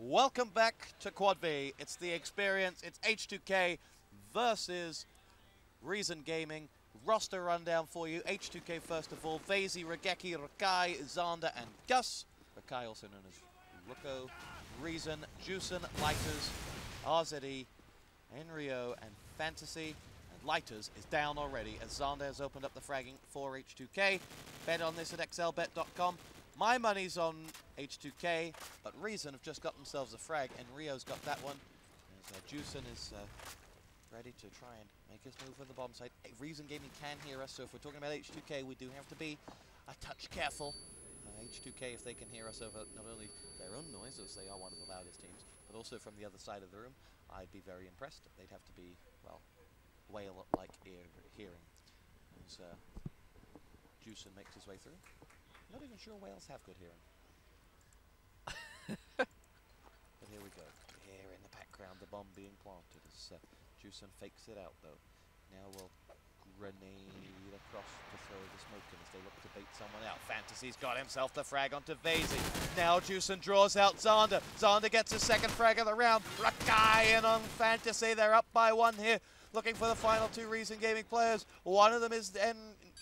Welcome back to Quad V. It's the experience. It's H2K versus Reason Gaming. Roster rundown for you. H2K first of all. Vazy, Regeki, Rakai, Xander, and Gus. Rakai also known as Ruko. Reason, Juicen, Lighters, RZE, Enrio, and Fantasy. And Lighters is down already as Xander has opened up the fragging for H2K. Bet on this at xlbet.com. My money's on H2K, but Reason have just got themselves a frag, and Rio's got that one. As Juicen is ready to try and make his move for the bomb site. Reason Gaming can hear us, so if we're talking about H2K, we do have to be a touch careful. H2K, if they can hear us over not only their own noise, as they are one of the loudest teams, but also from the other side of the room, I'd be very impressed. They'd have to be, well, whale-like hearing. As Juicen makes his way through. Not even sure whales have good hearing. But here we go. Here in the background, the bomb being planted as Juicen fakes it out, though. Now we'll grenade across to throw the smoke in as they look to bait someone out. Fantasy's got himself the frag onto Vazy. Now Juicen draws out Xander. Xander gets his second frag of the round. Rakai in on Fantasy. They're up by one here. Looking for the final two Reason Gaming players. One of them is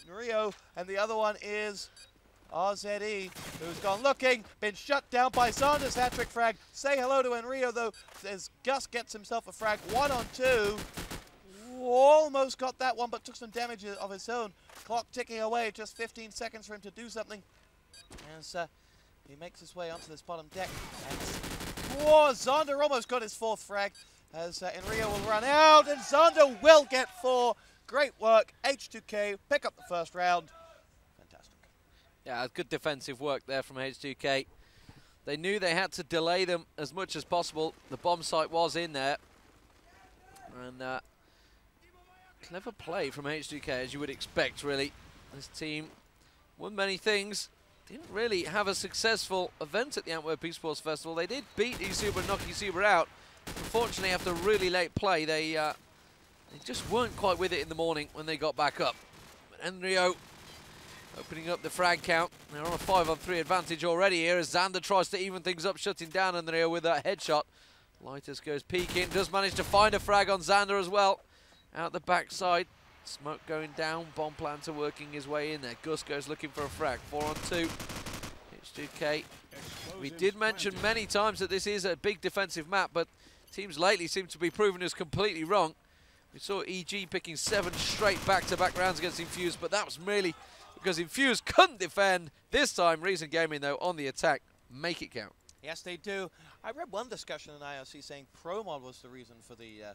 Enrio, and the other one is RZE, who's gone looking, been shut down by Xander's hat-trick frag. Say hello to Enrio, though, as Gus gets himself a frag. 1 on 2. Almost got that one, but took some damage of his own. Clock ticking away, just 15 seconds for him to do something. As he makes his way onto this bottom deck. And Xander almost got his 4th frag, as Enrio will run out, and Xander will get 4. Great work, H2K, pick up the first round. Yeah, good defensive work there from H2K. They knew they had to delay them as much as possible. The bomb site was in there. And clever play from H2K, as you would expect, really. This team won many things. Didn't really have a successful event at the Antwerp Esports Festival. They did beat eSuper and knock eSuper out. Unfortunately, after really late play, they just weren't quite with it in the morning when they got back up. But Enrio opening up the frag count. They're on a 5-on-3 advantage already here as Xander tries to even things up, shutting down Enrio with that headshot. Lighters goes peeking, does manage to find a frag on Xander as well. Out the backside, smoke going down, bomb planter working his way in there. Gus goes looking for a frag, 4 on 2. H2K. We did mention many times that this is a big defensive map, but teams lately seem to be proving us completely wrong. We saw EG picking 7 straight back-to-back rounds against Infuse, but that was merely because Infuse couldn't defend. This time, Reason Gaming, though, on the attack. Make it count. Yes, they do. I read one discussion in IRC saying ProMod was the reason for the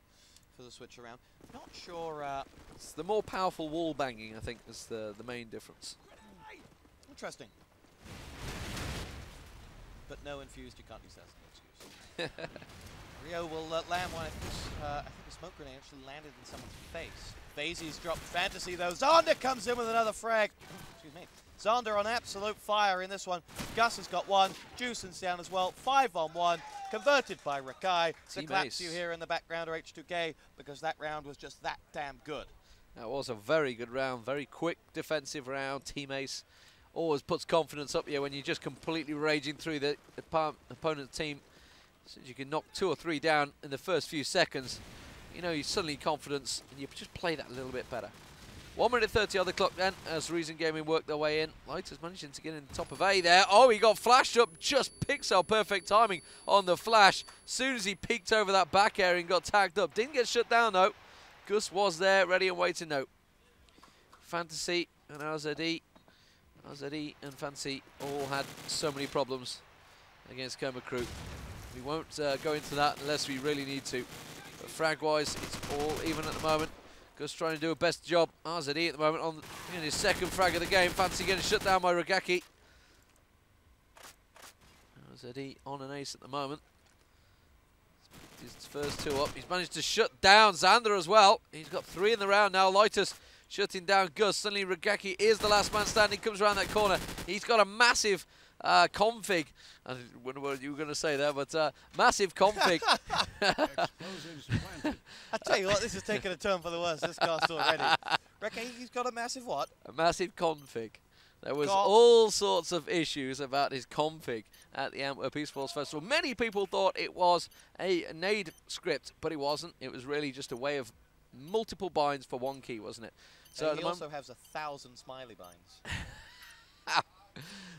switch around. Not sure. It's the more powerful wall banging, I think, is the main difference. Interesting. But no, Infused, you can't use that as an excuse. Rio will land one. I think the smoke grenade actually landed in someone's face. Vazy's dropped Fantasy, though. Xander comes in with another frag. Excuse me. Xander on absolute fire in this one. Gus has got 1. Juicen's down as well. 5 on 1. Converted by Rakai. The claps you hear in the background are H2K because that round was just that damn good. That was a very good round. Very quick defensive round. Team Ace always puts confidence up here when you're just completely raging through the opponent's team. So you can knock 2 or 3 down in the first few seconds. You know, you suddenly confidence, and you just play that a little bit better. 1 minute 30 on the clock then, as Reason Gaming work their way in. Lighters managing to get in the top of A there. Oh, he got flashed up, just pixel perfect timing on the flash. Soon as he peeked over that back area and got tagged up. Didn't get shut down though. Gus was there, ready and waiting though. Fantasy and RZE and Fantasy all had so many problems against Coma Crew. We won't go into that unless we really need to. But frag-wise, it's all even at the moment. Gus trying to do a best job. RZE at the moment on his 2nd frag of the game. Fantasy getting shut down by Regeki. RZE on an ace at the moment. His first 2 up. He's managed to shut down Xander as well. He's got 3 in the round now. Lighters shutting down Gus. Suddenly Regeki is the last man standing. Comes around that corner. He's got a massive config. I wonder what you were going to say there, but massive config. I tell you what, this is taking a turn for the worse, this cast already. Reckon he's got a massive what? A massive config. There was all sorts of issues about his config at the Antwerp Esports Festival. Many people thought it was a nade script, but it wasn't. It was really just a way of multiple binds for one key, wasn't it? So he also has 1,000 smiley binds.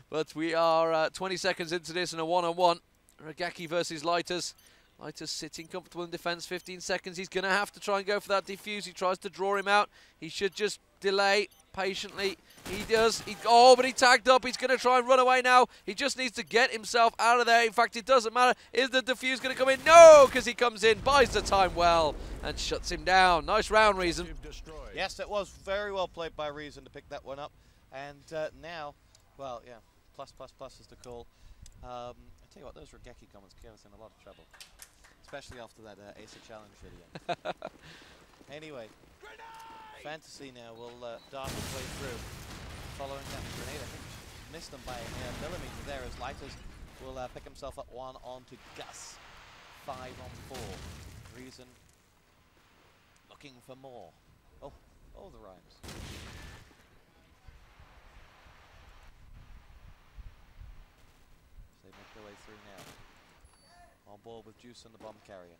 But we are 20 seconds into this and a one-on-one. Regeki versus Lighters. Lighters sitting comfortable in defense, 15 seconds. He's going to have to try and go for that defuse. He tries to draw him out. He should just delay patiently. He does. Oh, but he tagged up. He's going to try and run away now. He just needs to get himself out of there. In fact, it doesn't matter. Is the defuse going to come in? No, because he comes in, buys the time well, and shuts him down. Nice round, Reason. Yes, it was very well played by Reason to pick that one up. And now, well, yeah, plus is the call. I tell you what, those Regeki comments get us in a lot of trouble, especially after that Acer Challenge video. Anyway, Fantasy now will dart his way through, following that grenade. I think missed them by a millimeter there, as Lighters will pick himself up one onto Gus. 5 on 4. Reason looking for more. Oh, all the rhymes. They make their way through now. On board with Juice and the bomb carrier.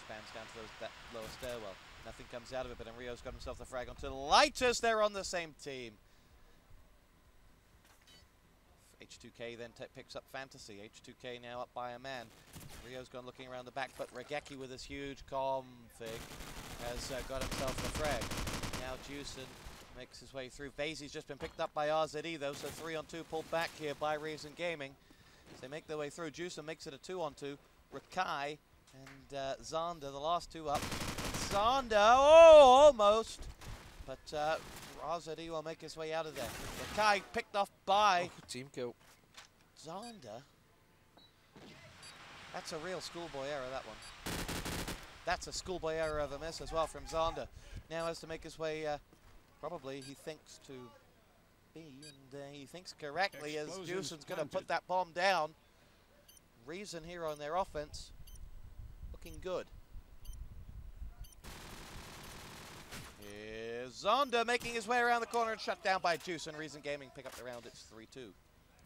Spans down to that lower stairwell. Nothing comes out of it, but Enrio's got himself the frag onto the Lighters. They're on the same team. H2K then picks up Fantasy. H2K now up by a man. Rio's gone looking around the back, but Regeki with his huge config has got himself the frag. Now Juicen makes his way through. Vazey's just been picked up by RZE though, so 3 on 2 pulled back here by Reason Gaming. So they make their way through. Juicen makes it a 2 on 2. Rakai and Zander, the last two up. Zander, oh, almost. But RZE will make his way out of there. Rakai picked off by team kill. Zander. That's a real schoolboy error, that one. That's a schoolboy error of a miss as well from Zander. Now has to make his way, probably he thinks to B, and he thinks correctly as Juicen's going to put that bomb down. Reason here on their offense. Looking good. Here's Zonda making his way around the corner and shut down by Juice, and Reason Gaming pick up the round. It's 3-2.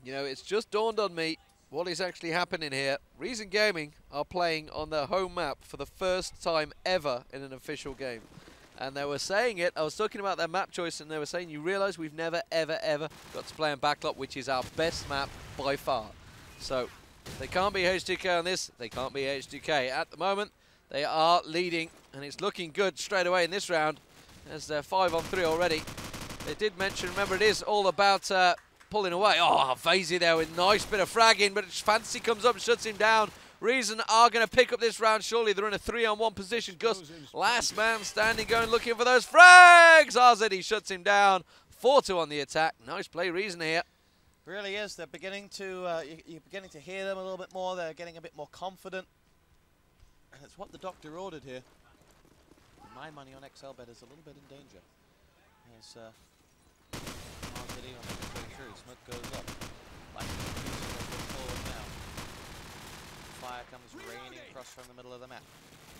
You know, it's just dawned on me what is actually happening here. Reason Gaming are playing on their home map for the first time ever in an official game. And they were saying it, I was talking about their map choice, and they were saying, you realise we've never, ever, ever got to play on Backlot, which is our best map by far. So they can't be H2K on this. They can't be H2K. At the moment, they are leading, and it's looking good straight away in this round, as they're 5 on 3 already. They did mention, remember, it is all about pulling away. Oh, Vazey there with a nice bit of fragging, but Fantasy comes up and shuts him down. Reason are going to pick up this round, surely. They're in a 3-on-1 position. Gus, last man standing, going looking for those frags. RZE shuts him down. 4-2 on the attack. Nice play, Reason here. Really is. They're beginning to, you're beginning to hear them a little bit more. They're getting a bit more confident. And it's what the doctor ordered here. My money on XLBet is a little bit in danger. As RZE on the way through. Smoke goes up. Like forward now. Fire comes raining across from the middle of the map.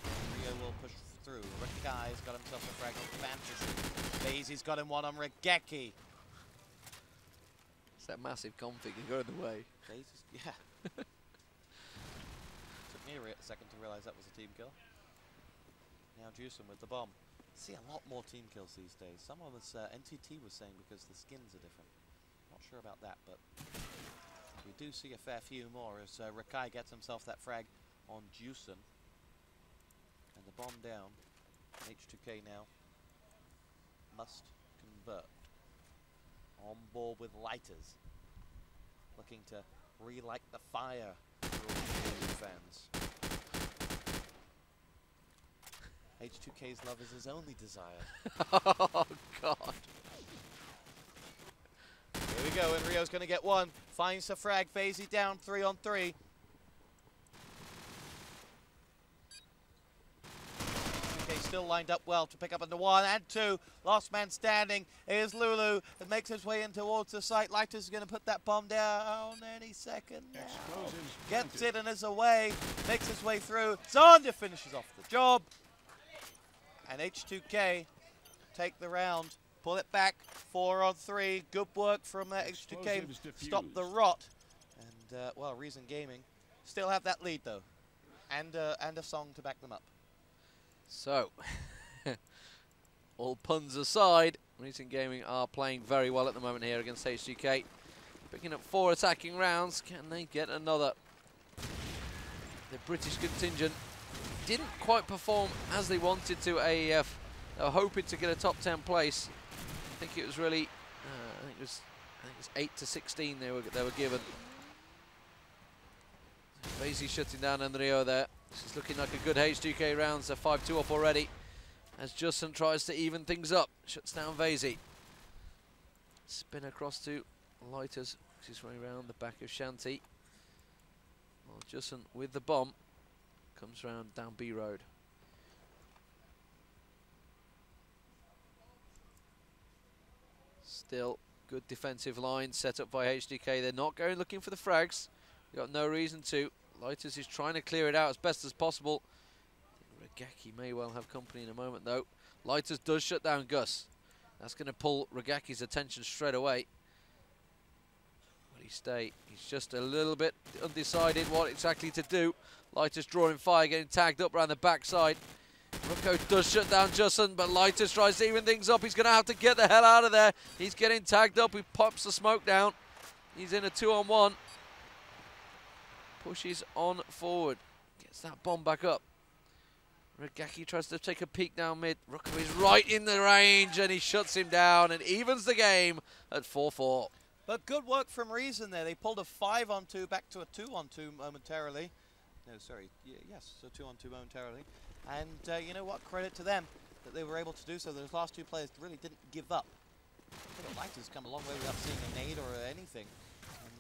Rio will push through. Rakai's got himself a frag on Fantasy. Vazey's got him one on Regeki. It's that massive config. You got in the way. Vazey's, yeah. Took me a second to realise that was a team kill. Now Juicen with the bomb. See a lot more team kills these days. Someone was, NTT was saying because the skins are different. Not sure about that, but we do see a fair few more as Rakai gets himself that frag on Juicen. And the bomb down. H2K now must convert. On board with Lighters. Looking to relight the fire for all the fans. H2K's love is his only desire. Oh, God. Here we go, and Rio's going to get one. Finds the frag. Vazey down 3 on 3. H2K still lined up well to pick up into 1 and 2. Last man standing is Lulu. It makes his way in towards the site. Lighters is going to put that bomb down any second now. Gets it and is away. Makes his way through. Zonda finishes off the job. And H2K take the round, pull it back, 4 on 3. Good work from H2K, stop the rot. And, well, Reason Gaming still have that lead, though, and a song to back them up. So, all puns aside, Reason Gaming are playing very well at the moment here against H2K. Picking up 4 attacking rounds. Can they get another? The British contingent didn't quite perform as they wanted to AEF. They were hoping to get a top 10 place. I think it was really, I think it was 8 to 16 they were given. Vasey shutting down Enrio there. This is looking like a good H2K rounds. They're 5-2 up already. As Justin tries to even things up, shuts down Vasey. Spin across to Lighters, works his way around the back of Shanty. Well, Justin with the bomb comes round down B Road. Still good defensive line set up by H2K. They're not going looking for the frags. They've got no reason to. Lighters is trying to clear it out as best as possible. Regaki may well have company in a moment though. Lighters does shut down Gus. That's going to pull Regaki's attention straight away. Will he stay? He's just a little bit undecided what exactly to do. Lighters drawing fire, getting tagged up around the backside. Rucko does shut down Justin, but Lighters tries to even things up. He's going to have to get the hell out of there. He's getting tagged up. He pops the smoke down. He's in a 2-on-1. Pushes on forward. Gets that bomb back up. Regaki tries to take a peek down mid. Rucko is right in the range and he shuts him down and evens the game at 4-4. But good work from Reason there. They pulled a 5-on-2 back to a 2-on-2 momentarily. No, sorry. Yes, so 2-on-2 momentarily. And you know what? Credit to them that they were able to do so. Those last 2 players really didn't give up. Lighters come a long way without seeing a nade or anything.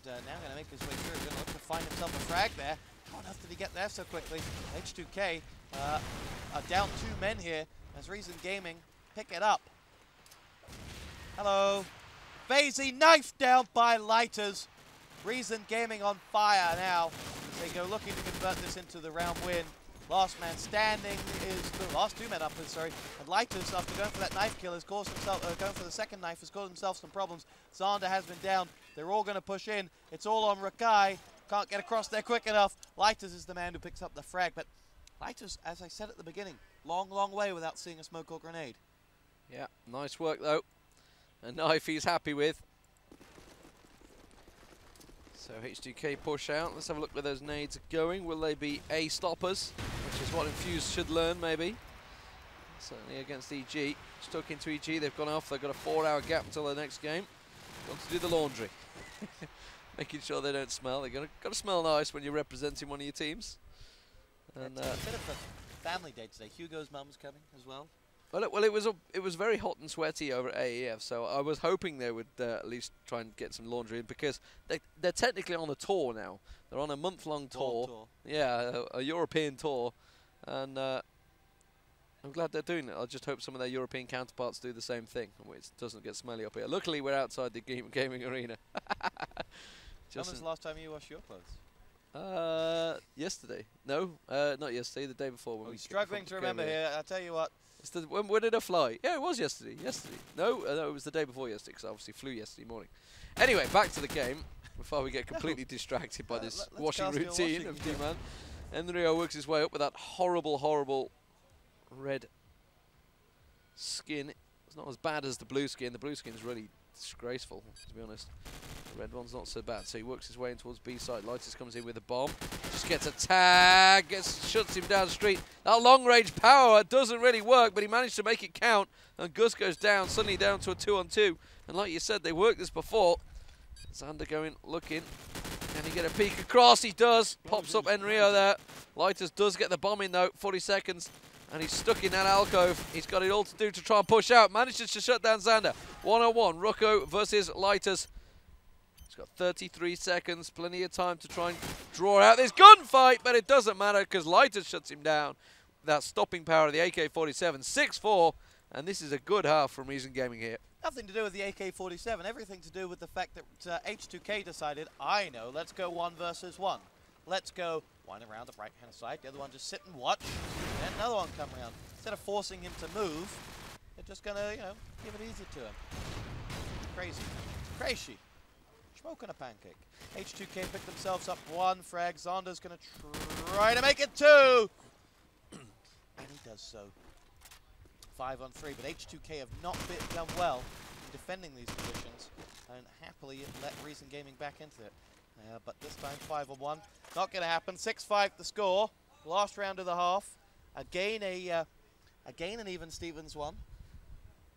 And now going to make his way through. Going to look to find himself a frag there. How on earth did he get there so quickly? H2K are down 2 men here as Reason Gaming pick it up. Hello. Vasey knifed down by Lighters. Reason Gaming on fire now as they go looking to convert this into the round win. Last man standing is the last 2 men up, sorry. And Lighters, after going for that knife kill, has caused himself, going for the second knife, has caused himself some problems. Zander has been down. They're all going to push in. It's all on Rakai. Can't get across there quick enough. Lighters is the man who picks up the frag. But Lighters, as I said at the beginning, long, long way without seeing a smoke or grenade. Yeah, nice work though. A knife he's happy with. So H2K push out. Let's have a look where those nades are going. Will they be A stoppers, which is what Infuse should learn maybe. Certainly against EG. Stuck into EG, they've gone off. They've got a 4-hour gap until the next game. Got to do the laundry. Making sure they don't smell. They've got to smell nice when you're representing one of your teams. And it's a bit of a family day today. Hugo's mum's coming as well. Well, it was very hot and sweaty over at AEF, so I was hoping they would at least try and get some laundry in because they're technically on a tour now. They're on a month-long tour. Yeah, a European tour, and I'm glad they're doing it. I just hope some of their European counterparts do the same thing, which doesn't get smelly up here. Luckily, we're outside the gaming arena. When was the last time you washed your clothes? Yesterday. No, not yesterday. The day before. When we struggling to remember here. I'll tell you what. When did I fly? Yeah, it was yesterday. No, no, it was the day before yesterday because I obviously flew yesterday morning. Anyway, back to the game before we get completely distracted by this washing routine of D-Man. Enrio works his way up with that horrible, horrible red skin. It's not as bad as the blue skin. The blue skin is really disgraceful, to be honest. The red one's not so bad. So he works his way in towards B side. Lighters comes in with a bomb. Just gets a tag. Shuts him down the street. That long range power doesn't really work, but he managed to make it count. And Gus goes down, suddenly down to a 2-on-2. And like you said, they worked this before. Zander going, looking. Can he get a peek across? He does. Pops up Enrio there. Lighters does get the bomb in though. 40 seconds. And he's stuck in that alcove. He's got it all to do to try and push out. Manages to shut down Zander. 1-on-1. Rucko versus Lighters. He's got 33 seconds. Plenty of time to try and draw out this gunfight. But it doesn't matter because Lighters shuts him down. That stopping power of the AK-47. 6-4. And this is a good half from Reason Gaming here. Nothing to do with the AK-47. Everything to do with the fact that H2K decided, I know, let's go 1 versus 1. Let's go one around the right-hand side. The other one just sit and watch. And another one come around. Instead of forcing him to move, They're just going to, you know, give it easy to him. Crazy. Crazy. Smoking a pancake. H2K picked themselves up 1 frag. Zonder's going to try to make it 2. And he does so. 5 on 3, but H2K have not done well in defending these positions and happily let Reason Gaming back into it. But this time 5 on 1. Not going to happen. 6-5 the score. Last round of the half. Again an even Stevens one.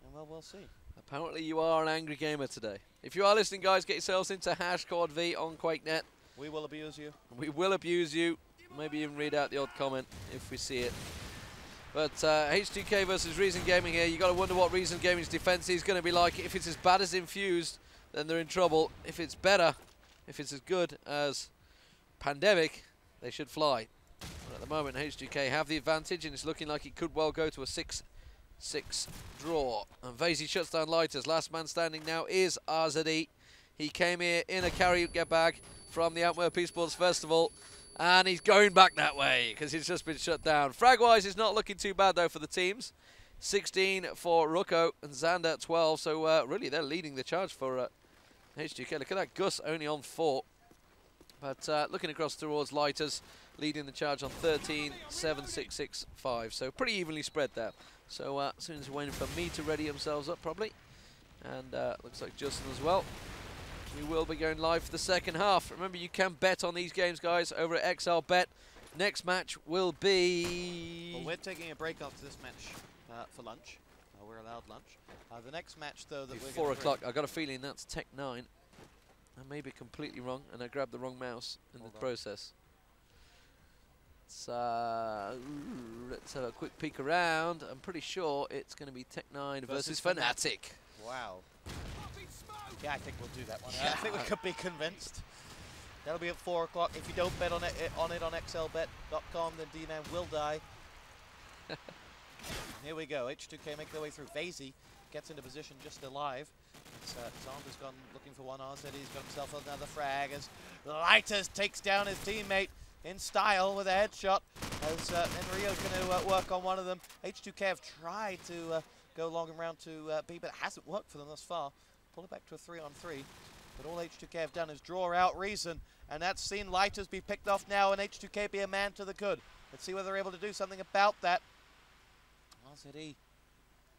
And well, we'll see. Apparently you are an angry gamer today. If you are listening, guys, get yourselves into #COD4 on QuakeNet. We will abuse you. We will abuse you. Maybe even read out the odd comment if we see it. But H2K versus Reason Gaming here. You got to wonder what Reason Gaming's defense is going to be like. If it's as bad as Infused, then they're in trouble. If it's better, if it's as good as Pandemic, they should fly. But at the moment, H2K have the advantage, and it's looking like it could well go to a 6-6 draw. And Vasey shuts down Lighters. Last man standing now is RZE. He came here in a carry bag from the Antwerp Esports Festival, and he's going back that way because he's just been shut down. Frag-wise, it's not looking too bad, though, for the teams. 16 for Rucko and Xander 12, so really they're leading the charge for H2K. Look at that, Gus only on 4. But looking across towards Lighters, leading the charge on 13, 7, 6, 6, 5. So pretty evenly spread there. So as soon as we're waiting for me to ready themselves up, probably. And looks like Justin as well. We will be going live for the second half. Remember, you can bet on these games, guys, over at XL Bet. Next match will be... Well, we're taking a break after this match for lunch. We're allowed lunch. The next match, though, that we're 4 o'clock. I got a feeling that's TEX08. I may be completely wrong, and I grabbed the wrong mouse in the process. So let's have a quick peek around. I'm pretty sure it's going to be TEX09 versus Fnatic. Wow. Yeah, I think we'll do that one. I think we could be convinced. That'll be at 4 o'clock. If you don't bet on it on xlbet.com, then D-Man will die. Here we go. H2K make their way through. Vasey gets into position just alive. Zander's gone looking for one RZ. He's got himself another frag as Lighters takes down his teammate in style with a headshot. As Enrio's going to work on one of them. H2K have tried to go long and round to B, but it hasn't worked for them thus far. Pull it back to a 3 on 3. But all H2K have done is draw out Reason, and that's seen Lighters be picked off now and H2K be a man to the good. Let's see whether they're able to do something about that. RZE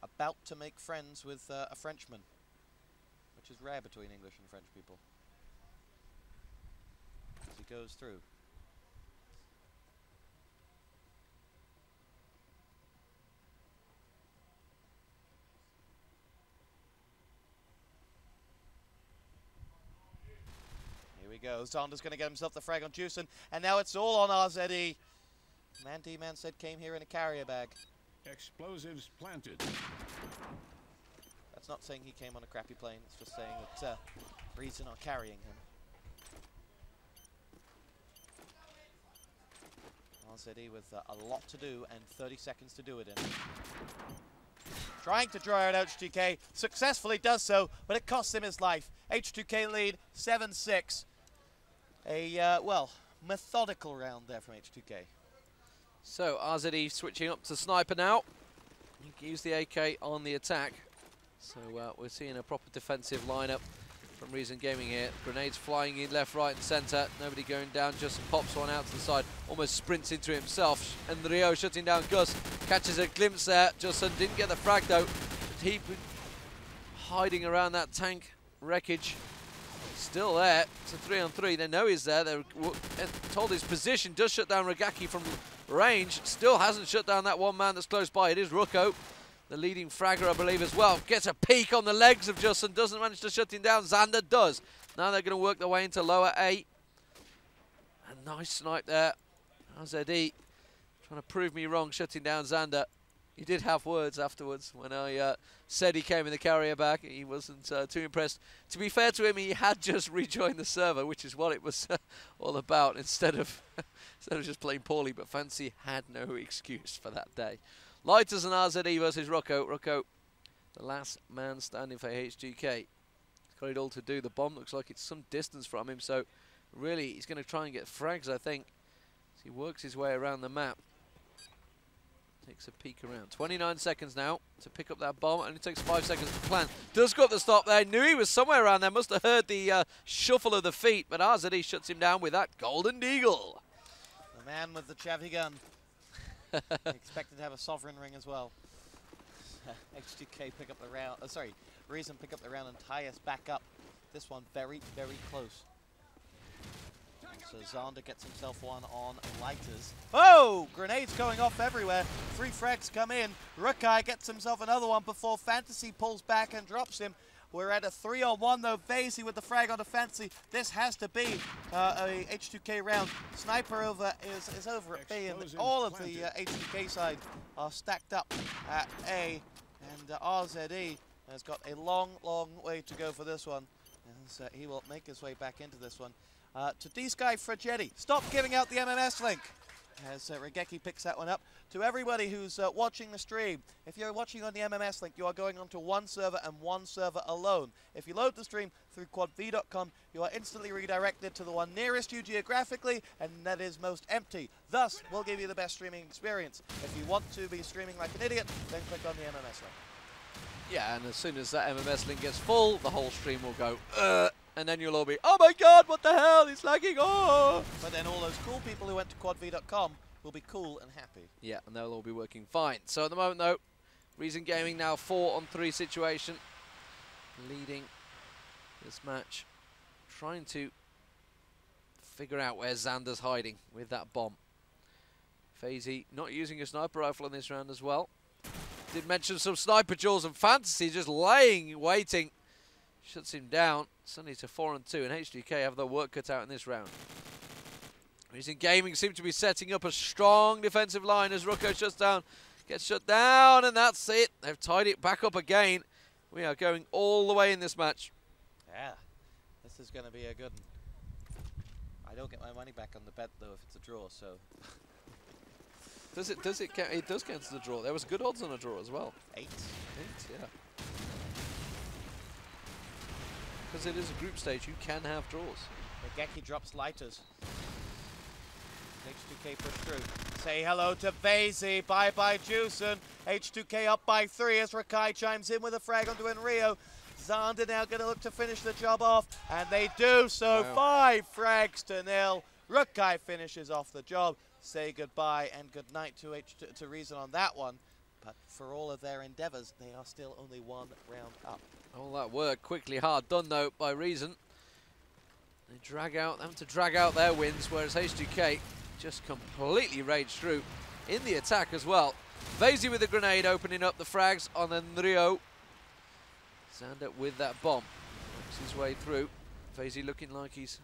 about to make friends with a Frenchman, which is rare between English and French people. As he goes through. Here we go. Zonder's going to get himself the frag on Juicin, and now it's all on RZE. Man D-Man said came here in a carrier bag. Explosives planted. That's not saying he came on a crappy plane, it's just saying that Reason are carrying him. RZE with a lot to do and 30 seconds to do it in. Trying to draw out H2K, successfully does so, but it costs him his life. H2K lead 7-6. A, well, methodical round there from H2K. So RZE switching up to sniper now. He can use the AK on the attack. So we're seeing a proper defensive lineup from Reason Gaming here. Grenades flying in left, right and centre. Nobody going down, just pops one out to the side. Almost sprints into it himself. And Rio shutting down Gus. Catches a glimpse there. Justin didn't get the frag though. He hiding around that tank wreckage. Still there. It's a 3 on 3. They know he's there. They're told his position. Does shut down Regaki from range. Still hasn't shut down that one man that's close by. It is Rucko, the leading fragger, I believe, as well. Gets a peek on the legs of Justin. Doesn't manage to shut him down. Xander does. Now they're going to work their way into lower 8. A nice snipe there. RZE trying to prove me wrong, shutting down Xander. He did have words afterwards when I said he came in the carrier bag. He wasn't too impressed. To be fair to him, he had just rejoined the server, which is what it was all about, instead of just playing poorly. But Fancy had no excuse for that day. Lighters and RZE versus Rucko. Rucko, the last man standing for H2K. He's got it all to do. The bomb looks like it's some distance from him, so really he's going to try and get frags, I think, as he works his way around the map. Takes a peek around. 29 seconds now to pick up that bomb. Only takes 5 seconds to plant. Does go up the stop there. Knew he was somewhere around there. Must have heard the shuffle of the feet. But RZD shuts him down with that golden deagle. The man with the chavvy gun. Expected to have a sovereign ring as well. H2K pick up the round. Reason pick up the round and tie us back up. This one very, very close. So Xander gets himself one on lighters. Oh! Grenades going off everywhere. 3 frags come in. Rukai gets himself another one before Fantasy pulls back and drops him. We're at a 3-on-1 though. Vasey with the frag onto Fantasy. This has to be a H2K round. Sniper is over at B, and all of the H2K side are stacked up at A. And RZE has got a long, long way to go for this one. As he will make his way back into this one. To D-Sky Fragetti, stop giving out the MMS link. As Regeki picks that one up. To everybody who's watching the stream, if you're watching on the MMS link, you are going onto one server and one server alone. If you load the stream through quadv.com, you are instantly redirected to the one nearest you geographically, and that is most empty. Thus, we'll give you the best streaming experience. If you want to be streaming like an idiot, then click on the MMS link. Yeah, and as soon as that MMS link gets full, the whole stream will go, and then you'll all be, oh my god, what the hell, it's lagging, oh! But then all those cool people who went to quadv.com will be cool and happy. Yeah, and they'll all be working fine. So at the moment though, Reason Gaming now 4-on-3 situation, leading this match, trying to figure out where Xander's hiding with that bomb. Fazy not using a sniper rifle in this round as well. Did mention some sniper jaws and Fantasy just laying, waiting. Shuts him down. Suddenly to 4-on-2, and H2K have their work cut out in this round. Reason Gaming seem to be setting up a strong defensive line as Rucko gets shut down, and that's it. They've tied it back up again. We are going all the way in this match. Yeah, this is going to be a good one. I don't get my money back on the bet though if it's a draw, so. It does count as a draw. There was good odds on a draw as well. 8? 8, yeah. Because it is a group stage, you can have draws. Regeki drops lighters. H2K push through. Say hello to Vasey. Bye-bye, Juicen. H2K up by 3 as Rakai chimes in with a frag onto Enrio. Xander now going to look to finish the job off, and they do so. Wow. 5 frags to 0. Rukai finishes off the job. Say goodbye and good night to Reason on that one. But for all of their endeavors, they are still only 1 round up. All that work quickly hard done though by Reason. They have to drag out their wins, whereas H2K just completely raged through in the attack as well. Vasey with the grenade opening up the frags on Enrio. Xander with that bomb. Works his way through. Vasey looking like he's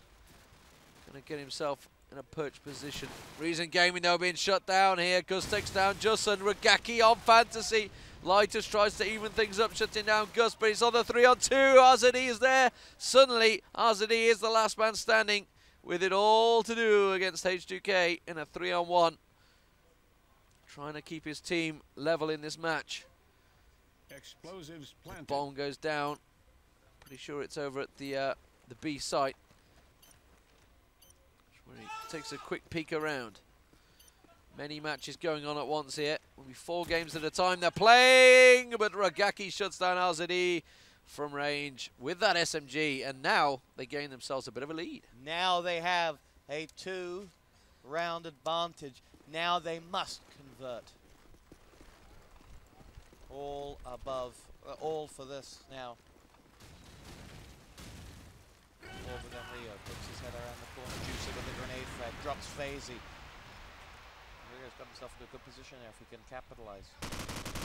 going to get himself in a perch position. Reason Gaming though being shut down here. Gus takes down Justin. Regaki on Fantasy. Lighters tries to even things up, shutting down Gus, but it's on the 3-on-2. RZD is there. Suddenly, RZD is the last man standing with it all to do against H2K in a 3-on-1. Trying to keep his team level in this match. Explosives planted. Bomb goes down. Pretty sure it's over at the B site. Where he takes a quick peek around. Many matches going on at once here. Will be 4 games at a time they're playing, but Ragaki shuts down RZD from range with that SMG, and now they gain themselves a bit of a lead. Now they have a 2-round advantage. Now they must convert. All above, all for this now. Over then Rio puts his head around the corner. Juicy with the grenade frag, drops Fazy. Rio's got himself in a good position there if he can capitalize.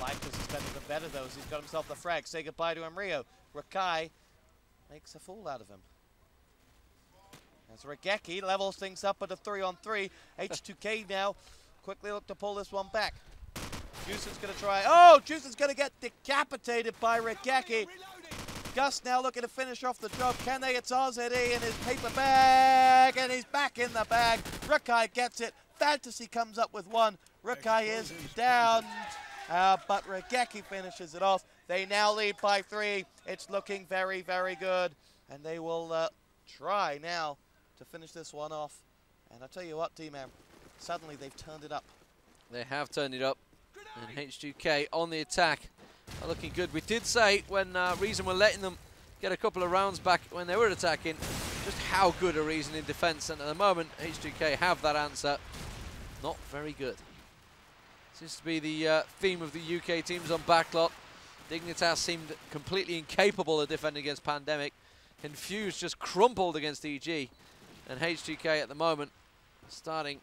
Lycus is better than better though, as he's got himself the frag. Say goodbye to Enrio. Rakai makes a fool out of him. As Regeki levels things up at a 3-on-3. H2K now quickly look to pull this one back. Juicen's going to try. Oh, Juicen's going to get decapitated by Regeki. Gus now looking to finish off the job. Can they? It's RZE in his paper bag, and he's back in the bag. Rukai gets it. Fantasy comes up with 1. Rukai is down, but Regeki finishes it off. They now lead by 3. It's looking very, very good, and they will try now to finish this one off. And I tell you what, D-Man, suddenly they've turned it up. They have turned it up. And H2K on the attack are looking good. We did say when Reason were letting them get a couple of rounds back when they were attacking, just how good are Reason in defense, and at the moment H2K have that answer. Not very good. Seems to be the theme of the UK teams on backlot. Dignitas seemed completely incapable of defending against Pandemic. Confused just crumpled against EG. And H2K at the moment starting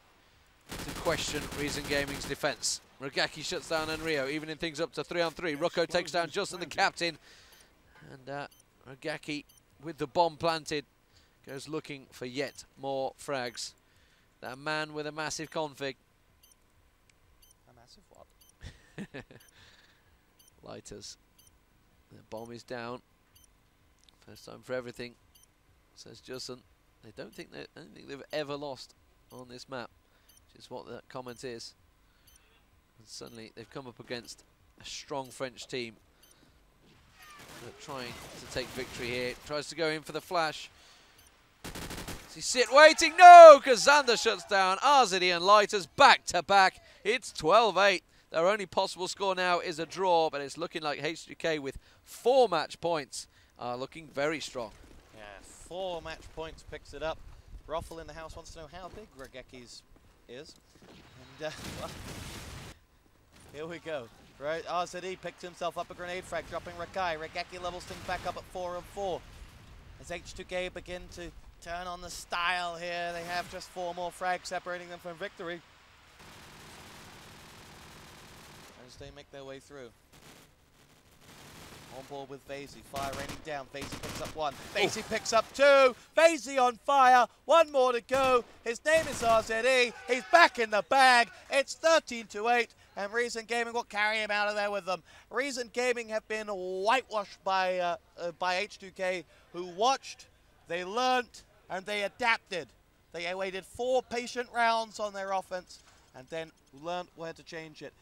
to question Reason Gaming's defense. Rogaki shuts down Enrio, evening things up to 3-on-3. Rocco takes down Justin, the captain. And Rogaki, with the bomb planted, goes looking for yet more frags. That man with a massive config. A massive what? Lighters. The bomb is down. First time for everything, says Justin. I don't think they've ever lost on this map, which is what that comment is. And suddenly they've come up against a strong French team. They're trying to take victory here. Tries to go in for the flash. Does he sit waiting? No, because Xander shuts down RZD and Lighters back to back. It's 12-8. Their only possible score now is a draw, but it's looking like H2K with 4 match points are looking very strong. Yeah, 4 match points picks it up. Ruffle in the house wants to know how big Rogeki's is. And well, here we go. Right, RZD picks himself up a grenade frag, dropping Rakai. Regeki levels things back up at 4-4. As H2K begin to turn on the style here, they have just 4 more frags separating them from victory. As they make their way through. On board with Vasey, fire raining down. Vasey picks up 1. Vasey picks up 2. Vasey on fire. 1 more to go. His name is RZE. He's back in the bag. It's 13-8, and Reason Gaming will carry him out of there with them. Reason Gaming have been whitewashed by H2K, who watched, they learnt, and they adapted. They waited 4 patient rounds on their offense, and then learnt where to change it.